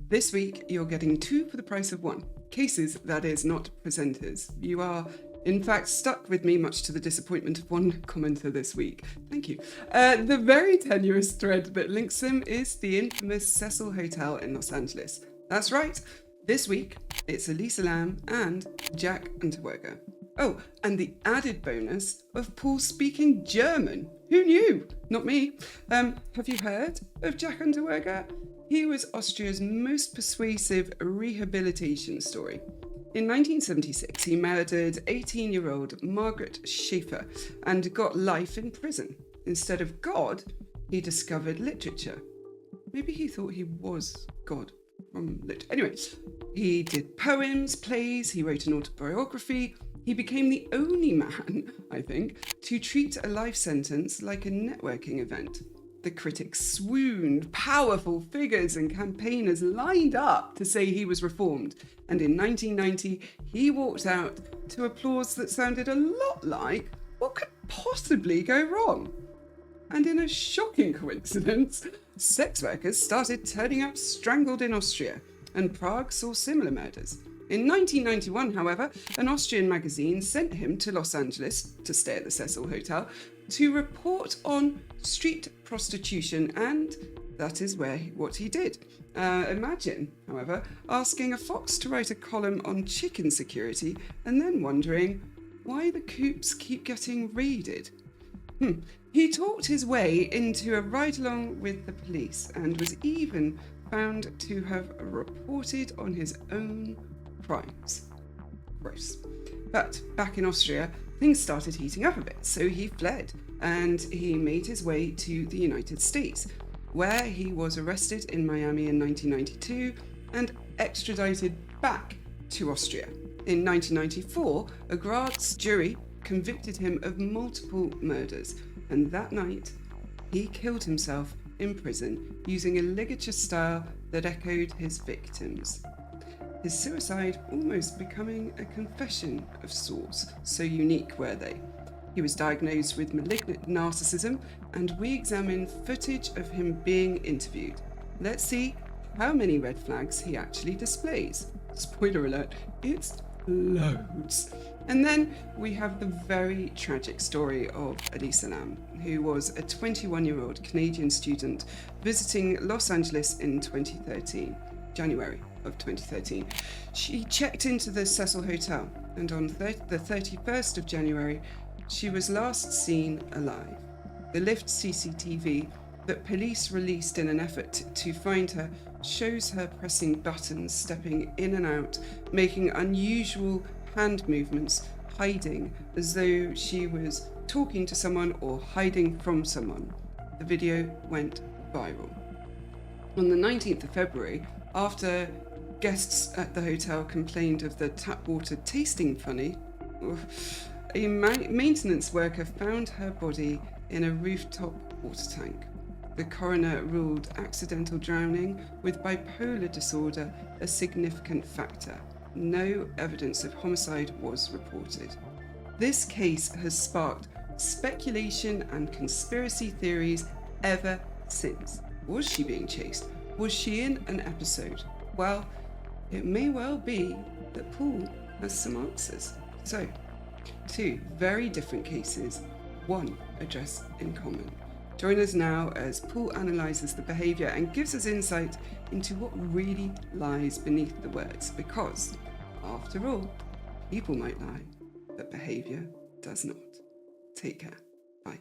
This week, you're getting 2 for the price of 1. Cases, that is, not presenters. You are, in fact, stuck with me, much to the disappointment of one commenter this week. Thank you. The very tenuous thread that links them is the infamous Cecil Hotel in Los Angeles. That's right. This week, it's Eilsa and 𝗥 𝗘𝗦𝗧𝗔. Oh, and the added bonus of Paul speaking German. Who knew? Not me. Have you heard of 𝗥 𝗘𝗦𝗧𝗔? He was Austria's most persuasive rehabilitation story. In 1976, he murdered 18-year-old Margaret Schaefer and got life in prison. Instead of God, he discovered literature. Maybe he thought he was God from lit. Anyway, he did poems, plays, he wrote an autobiography. He became the only man, I think, to treat a life sentence like a networking event. The critics swooned, powerful figures and campaigners lined up to say he was reformed. And in 1990, he walked out to applause that sounded a lot like what could possibly go wrong. And in a shocking coincidence, sex workers started turning up strangled in Austria, and Prague saw similar murders. In 1991, however, an Austrian magazine sent him to Los Angeles to stay at the Cecil Hotel to report on street prostitution, and that is what he did. Imagine, however, asking a fox to write a column on chicken security and then wondering why the coops keep getting raided. He talked his way into a ride-along with the police and was even found to have reported on his own crimes. Gross. But back in Austria, things started heating up a bit, so he fled and he made his way to the United States, where he was arrested in Miami in 1992 and extradited back to Austria. In 1994, a Graz jury convicted him of multiple murders, and that night he killed himself in prison using a ligature style that echoed his victims. His suicide almost becoming a confession of sorts, so unique were they. He was diagnosed with malignant narcissism, and we examined footage of him being interviewed. Let's see how many red flags he actually displays. Spoiler alert, it's loads. And then we have the very tragic story of Eilsa, who was a 21-year-old Canadian student visiting Los Angeles in January of 2013. She checked into the Cecil Hotel, and on the 31st of January, she was last seen alive. The lift CCTV that police released in an effort to find her shows her pressing buttons, stepping in and out, making unusual hand movements, hiding as though she was talking to someone or hiding from someone. The video went viral. On the 19th of February, after guests at the hotel complained of the tap water tasting funny, a maintenance worker found her body in a rooftop water tank. The coroner ruled accidental drowning with bipolar disorder a significant factor. No evidence of homicide was reported. This case has sparked speculation and conspiracy theories ever since. Was she being chased? Was she in an episode? Well, it may well be that Paul has some answers. So, 2 very different cases, 1 address in common. Join us now as Paul analyses the behaviour and gives us insight into what really lies beneath the words, because, after all, people might lie, but behaviour does not. Take care. Bye.